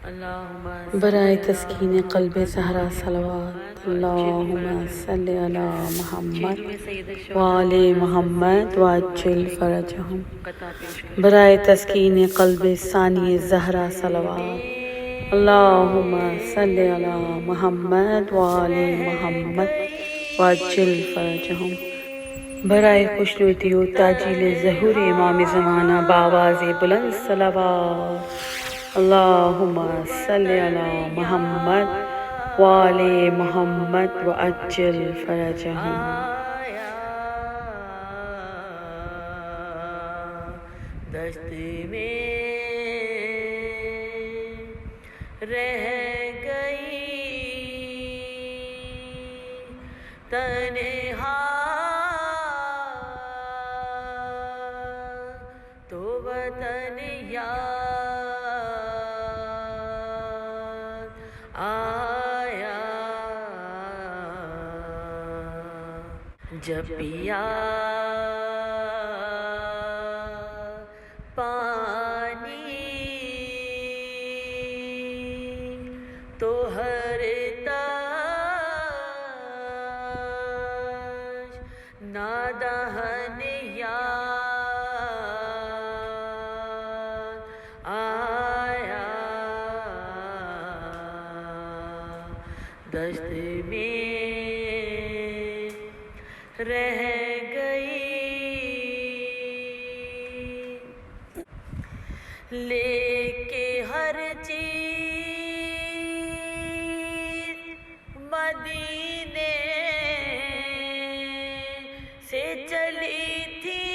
बराए तस्कीन क़ल्ब ज़हरा सलवात अल्लाहुम्मा सल्लि अला मुहम्मद व आले मुहम्मद व अज्जिल फ़रजहुम। बराए तस्कीन क़ल्ब सानी ज़हरा सलवात अल्लाहुम्मा सल्लि अला मुहम्मद व आले मुहम्मद व अज्जिल फ़रजहुम। बराए खुशनुदी व ताजील ज़हूर इमाम ज़माना बावाज़े बुलंद सलावत अल्लाहुम्मा सल्लि अला मुहम्मद व आले मुहम्मद व अज्जिल फ़रजहुम। दश्त में रह गई तन्हा तो वतन याद आया जब पिया पानी तो हर ताज नादहन याद आया दश्त में रह गई लेके हर चीज मदीने से चली थी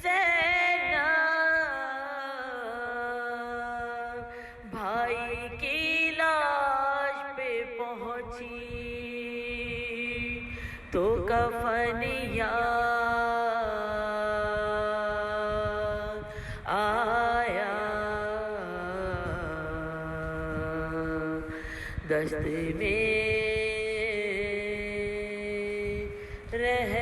ज़ैनब भाई की लाश पे पहुंची तो कफन याद आया दश्त में रह